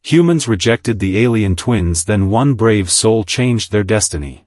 Humans rejected the alien twins, then one brave soul changed their destiny.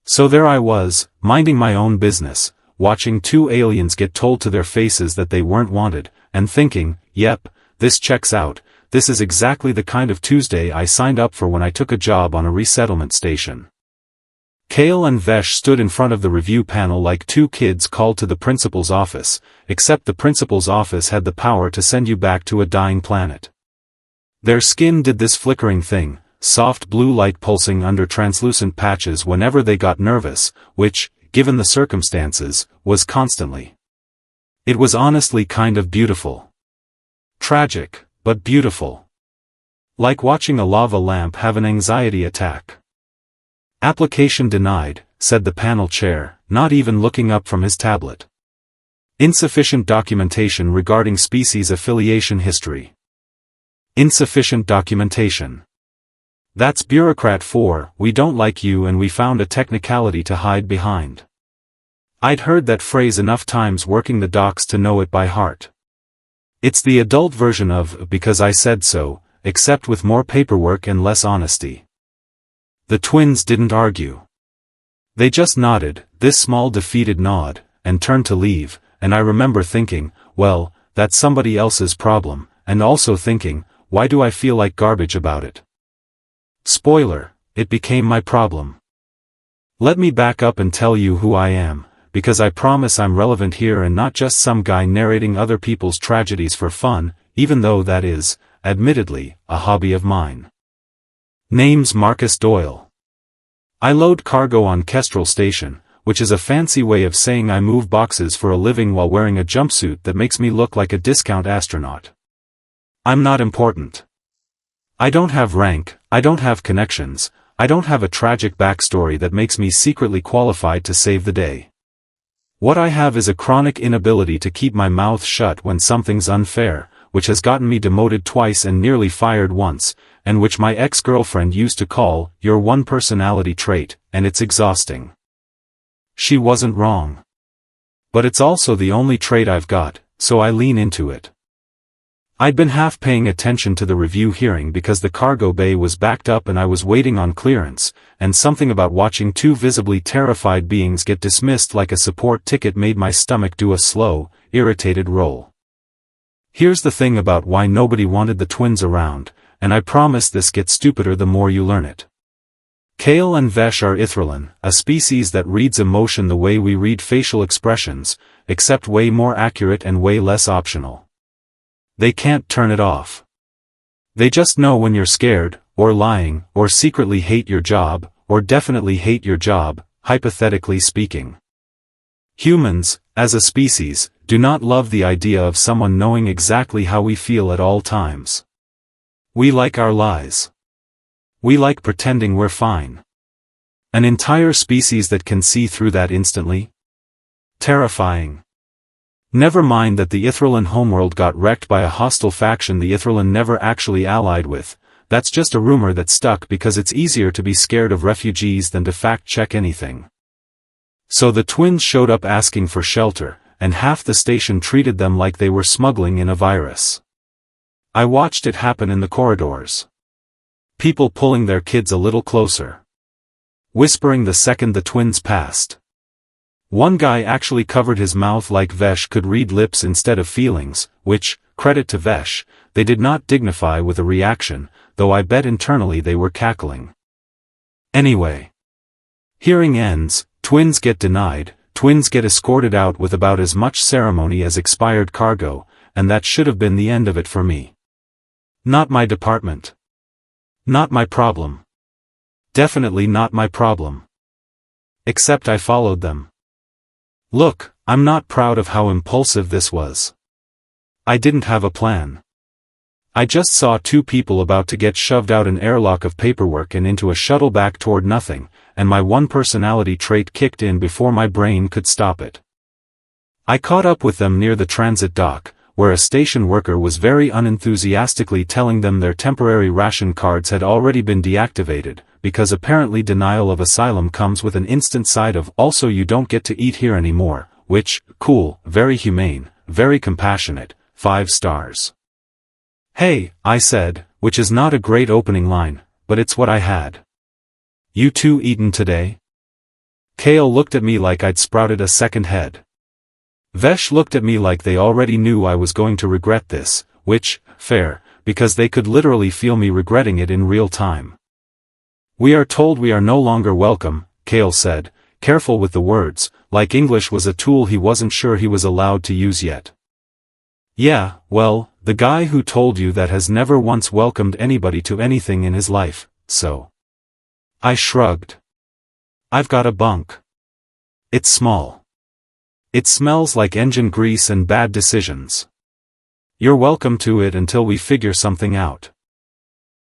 So there I was, minding my own business, watching two aliens get told to their faces that they weren't wanted, and thinking, yep, this checks out, this is exactly the kind of Tuesday I signed up for when I took a job on a resettlement station. Kale and Vesh stood in front of the review panel like two kids called to the principal's office, except the principal's office had the power to send you back to a dying planet. Their skin did this flickering thing, soft blue light pulsing under translucent patches whenever they got nervous, which, given the circumstances, was constantly. It was honestly kind of beautiful. Tragic, but beautiful. Like watching a lava lamp have an anxiety attack. Application denied, said the panel chair, not even looking up from his tablet. Insufficient documentation regarding species affiliation history. Insufficient documentation. That's bureaucrat for, we don't like you and we found a technicality to hide behind. I'd heard that phrase enough times working the docks to know it by heart. It's the adult version of because I said so, except with more paperwork and less honesty. The twins didn't argue. They just nodded, this small defeated nod, and turned to leave, and I remember thinking, well, that's somebody else's problem, and also thinking, why do I feel like garbage about it? Spoiler, it became my problem. Let me back up and tell you who I am, because I promise I'm relevant here and not just some guy narrating other people's tragedies for fun, even though that is, admittedly, a hobby of mine. Name's Marcus Doyle. I load cargo on Kestrel Station, which is a fancy way of saying I move boxes for a living while wearing a jumpsuit that makes me look like a discount astronaut. I'm not important. I don't have rank, I don't have connections, I don't have a tragic backstory that makes me secretly qualified to save the day. What I have is a chronic inability to keep my mouth shut when something's unfair, which has gotten me demoted twice and nearly fired once, and which my ex-girlfriend used to call, your one personality trait, and it's exhausting. She wasn't wrong. But it's also the only trait I've got, so I lean into it. I'd been half paying attention to the review hearing because the cargo bay was backed up and I was waiting on clearance, and something about watching two visibly terrified beings get dismissed like a support ticket made my stomach do a slow, irritated roll. Here's the thing about why nobody wanted the twins around, and I promise this gets stupider the more you learn it. Kale and Vesh are Ithrolin, a species that reads emotion the way we read facial expressions, except way more accurate and way less optional. They can't turn it off. They just know when you're scared, or lying, or secretly hate your job, or definitely hate your job, hypothetically speaking. Humans, as a species, do not love the idea of someone knowing exactly how we feel at all times. We like our lies. We like pretending we're fine. An entire species that can see through that instantly? Terrifying. Never mind that the Ithrolin homeworld got wrecked by a hostile faction the Ithrolin never actually allied with, that's just a rumor that stuck because it's easier to be scared of refugees than to fact-check anything. So the twins showed up asking for shelter, and half the station treated them like they were smuggling in a virus. I watched it happen in the corridors. People pulling their kids a little closer. Whispering the second the twins passed. One guy actually covered his mouth like Vesh could read lips instead of feelings, which, credit to Vesh, they did not dignify with a reaction, though I bet internally they were cackling. Anyway. Hearing ends, twins get denied, twins get escorted out with about as much ceremony as expired cargo, and that should have been the end of it for me. Not my department. Not my problem. Definitely not my problem. Except I followed them. Look, I'm not proud of how impulsive this was. I didn't have a plan. I just saw two people about to get shoved out an airlock of paperwork and into a shuttle back toward nothing, and my one personality trait kicked in before my brain could stop it. I caught up with them near the transit dock, where a station worker was very unenthusiastically telling them their temporary ration cards had already been deactivated, because apparently denial of asylum comes with an instant side of also you don't get to eat here anymore, which, cool, very humane, very compassionate, 5 stars. Hey, I said, which is not a great opening line, but it's what I had. You two eaten today? Kale looked at me like I'd sprouted a second head. Vesh looked at me like they already knew I was going to regret this, which, fair, because they could literally feel me regretting it in real time. We are told we are no longer welcome, Kale said, careful with the words, like English was a tool he wasn't sure he was allowed to use yet. Yeah, well, the guy who told you that has never once welcomed anybody to anything in his life, so. I shrugged. I've got a bunk. It's small. It smells like engine grease and bad decisions. You're welcome to it until we figure something out.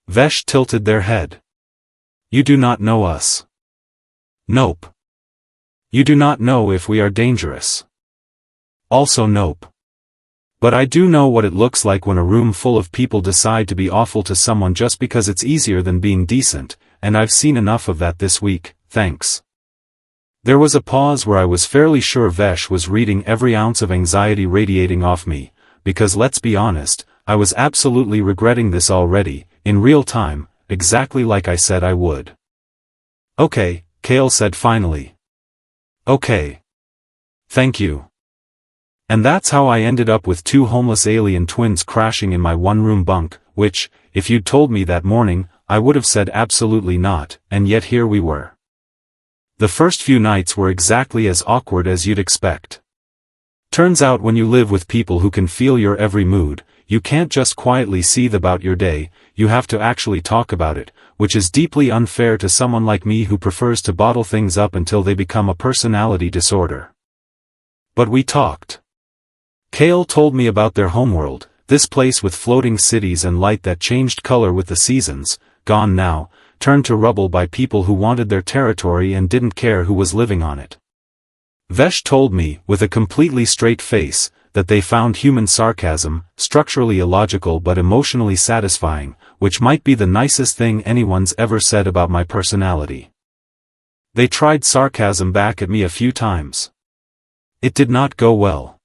Vesh tilted their head. You do not know us. Nope. You do not know if we are dangerous. Also nope. But I do know what it looks like when a room full of people decide to be awful to someone just because it's easier than being decent, and I've seen enough of that this week, thanks. There was a pause where I was fairly sure Vesh was reading every ounce of anxiety radiating off me, because let's be honest, I was absolutely regretting this already, in real time, exactly like I said I would. Okay, Kale said finally. Okay. Thank you. And that's how I ended up with two homeless alien twins crashing in my one-room bunk, which, if you'd told me that morning, I would have said absolutely not, and yet here we were. The first few nights were exactly as awkward as you'd expect. Turns out when you live with people who can feel your every mood, you can't just quietly seethe about your day, you have to actually talk about it, which is deeply unfair to someone like me who prefers to bottle things up until they become a personality disorder. But we talked. Kale told me about their homeworld, this place with floating cities and light that changed color with the seasons, gone now, turned to rubble by people who wanted their territory and didn't care who was living on it. Vesh told me, with a completely straight face, that they found human sarcasm, structurally illogical but emotionally satisfying, which might be the nicest thing anyone's ever said about my personality. They tried sarcasm back at me a few times. It did not go well.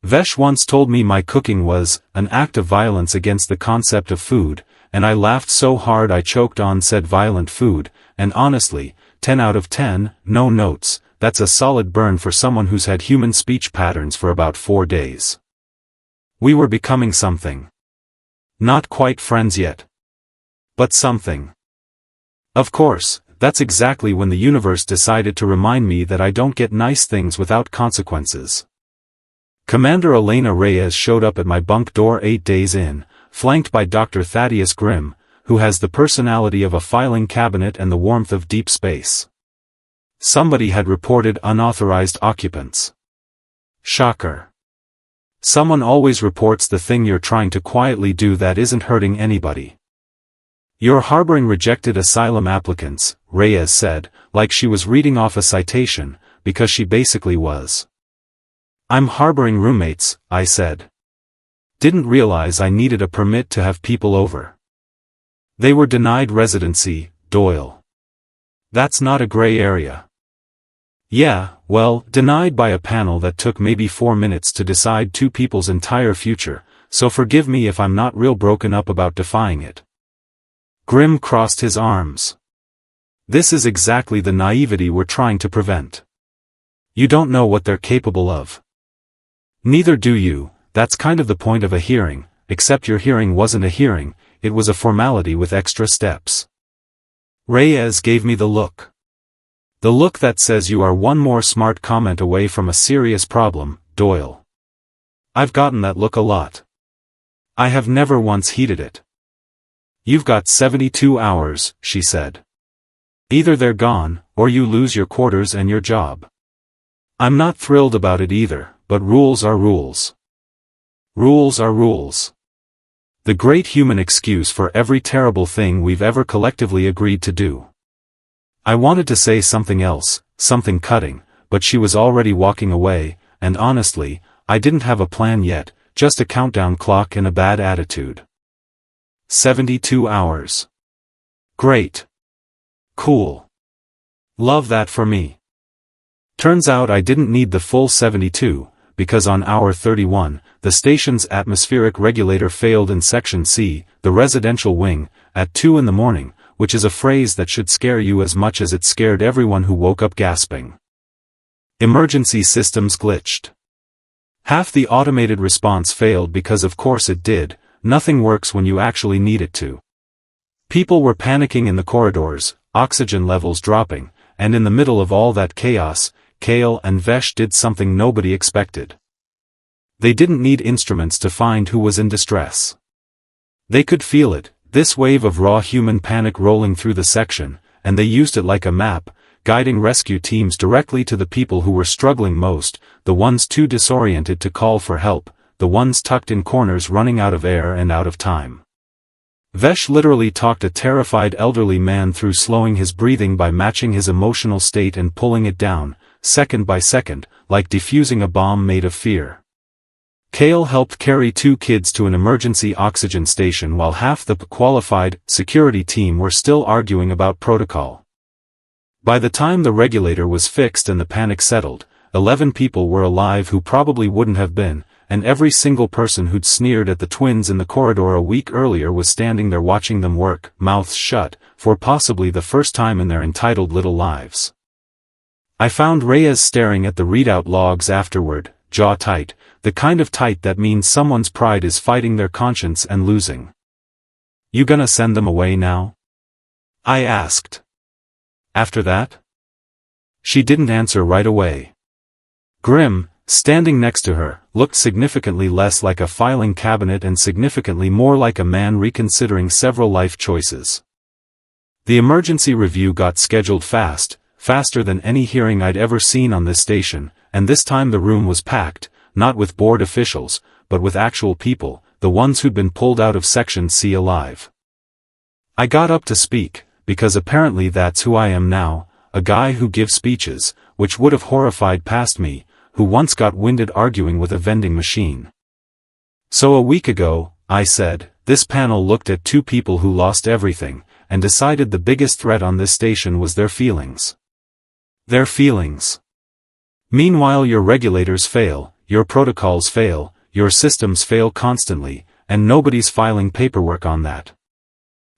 Vesh once told me my cooking was an act of violence against the concept of food, and I laughed so hard I choked on said violent food, and honestly, 10 out of 10, no notes, that's a solid burn for someone who's had human speech patterns for about 4 days. We were becoming something. Not quite friends yet. But something. Of course, that's exactly when the universe decided to remind me that I don't get nice things without consequences. Commander Elena Reyes showed up at my bunk door 8 days in, flanked by Dr. Thaddeus Grimm, who has the personality of a filing cabinet and the warmth of deep space. Somebody had reported unauthorized occupants. Shocker. Someone always reports the thing you're trying to quietly do that isn't hurting anybody. You're harboring rejected asylum applicants, Reyes said, like she was reading off a citation, because she basically was. I'm harboring roommates, I said. Didn't realize I needed a permit to have people over. They were denied residency, Doyle. That's not a gray area. Yeah, well, denied by a panel that took maybe 4 minutes to decide two people's entire future, so forgive me if I'm not real broken up about defying it. Grimm crossed his arms. This is exactly the naivety we're trying to prevent. You don't know what they're capable of. Neither do you, that's kind of the point of a hearing, except your hearing wasn't a hearing, it was a formality with extra steps. Reyes gave me the look. The look that says you are one more smart comment away from a serious problem, Doyle. I've gotten that look a lot. I have never once heeded it. You've got 72 hours, she said. Either they're gone, or you lose your quarters and your job. I'm not thrilled about it either, but rules are rules. Rules are rules. The great human excuse for every terrible thing we've ever collectively agreed to do. I wanted to say something else, something cutting, but she was already walking away, and honestly, I didn't have a plan yet, just a countdown clock and a bad attitude. 72 hours. Great. Cool. Love that for me. Turns out I didn't need the full 72, because on hour 31, the station's atmospheric regulator failed in Section C, the residential wing, at 2 in the morning, which is a phrase that should scare you as much as it scared everyone who woke up gasping. Emergency systems glitched. Half the automated response failed because of course it did. Nothing works when you actually need it to. People were panicking in the corridors, oxygen levels dropping, and in the middle of all that chaos, Kale and Vesh did something nobody expected. They didn't need instruments to find who was in distress. They could feel it, this wave of raw human panic rolling through the section, and they used it like a map, guiding rescue teams directly to the people who were struggling most, the ones too disoriented to call for help, the ones tucked in corners running out of air and out of time. Vesh literally talked a terrified elderly man through slowing his breathing by matching his emotional state and pulling it down, second by second, like defusing a bomb made of fear. Kale helped carry 2 kids to an emergency oxygen station while half the qualified security team were still arguing about protocol. By the time the regulator was fixed and the panic settled, 11 people were alive who probably wouldn't have been, and every single person who'd sneered at the twins in the corridor a week earlier was standing there watching them work, mouths shut, for possibly the first time in their entitled little lives. I found Reyes staring at the readout logs afterward, jaw tight, the kind of tight that means someone's pride is fighting their conscience and losing. "You gonna send them away now?" I asked. "After that?" She didn't answer right away. Grim, standing next to her, looked significantly less like a filing cabinet and significantly more like a man reconsidering several life choices. The emergency review got scheduled faster than any hearing I'd ever seen on this station, and this time the room was packed, not with board officials, but with actual people, the ones who'd been pulled out of Section C alive. I got up to speak, because apparently that's who I am now, a guy who gives speeches, which would have horrified past me, who once got winded arguing with a vending machine. "So a week ago," I said, "this panel looked at 2 people who lost everything, and decided the biggest threat on this station was their feelings. Their feelings. Meanwhile your regulators fail, your protocols fail, your systems fail constantly, and nobody's filing paperwork on that.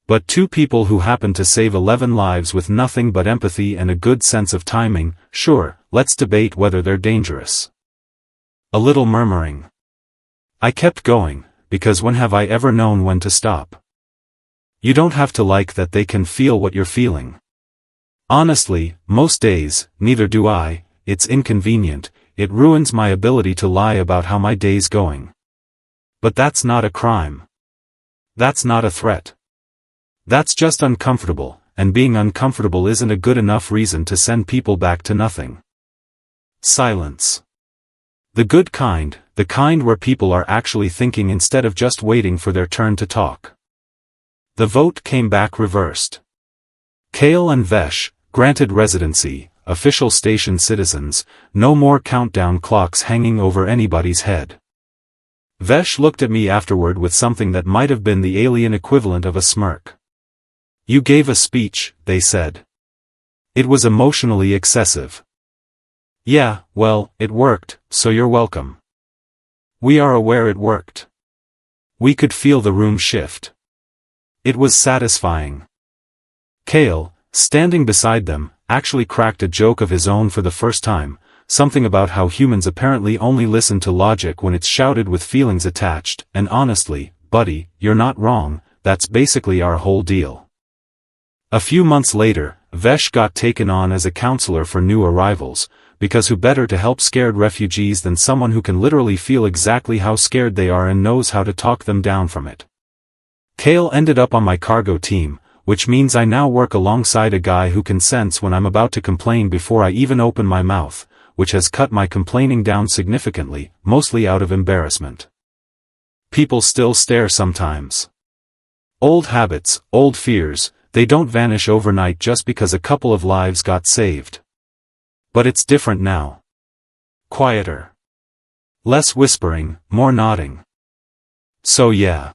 But 2 people who happen to save 11 lives with nothing but empathy and a good sense of timing, sure, let's debate whether they're dangerous." A little murmuring. I kept going, because when have I ever known when to stop? You don't have to like that they can feel what you're feeling. Honestly, most days, neither do I. It's inconvenient, it ruins my ability to lie about how my day's going. But that's not a crime. That's not a threat. That's just uncomfortable, and being uncomfortable isn't a good enough reason to send people back to nothing. Silence. The good kind, the kind where people are actually thinking instead of just waiting for their turn to talk. The vote came back reversed. Kale and Vesh, granted residency, official station citizens, no more countdown clocks hanging over anybody's head. Vesh looked at me afterward with something that might have been the alien equivalent of a smirk. "You gave a speech," they said. "It was emotionally excessive." "Yeah, well, it worked, so you're welcome." We are aware it worked. We could feel the room shift. It was satisfying. Kale, standing beside them, actually cracked a joke of his own for the first time, something about how humans apparently only listen to logic when it's shouted with feelings attached, and honestly, buddy, you're not wrong, that's basically our whole deal. A few months later, Vesh got taken on as a counselor for new arrivals, because who better to help scared refugees than someone who can literally feel exactly how scared they are and knows how to talk them down from it. Kale ended up on my cargo team, which means I now work alongside a guy who can sense when I'm about to complain before I even open my mouth, which has cut my complaining down significantly, mostly out of embarrassment. People still stare sometimes. Old habits, old fears, they don't vanish overnight just because a couple of lives got saved. But it's different now. Quieter. Less whispering, more nodding. So yeah.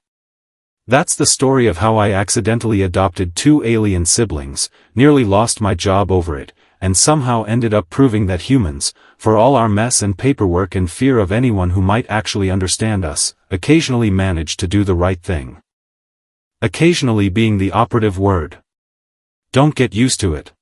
That's the story of how I accidentally adopted 2 alien siblings, nearly lost my job over it, and somehow ended up proving that humans, for all our mess and paperwork and fear of anyone who might actually understand us, occasionally manage to do the right thing. Occasionally being the operative word. Don't get used to it.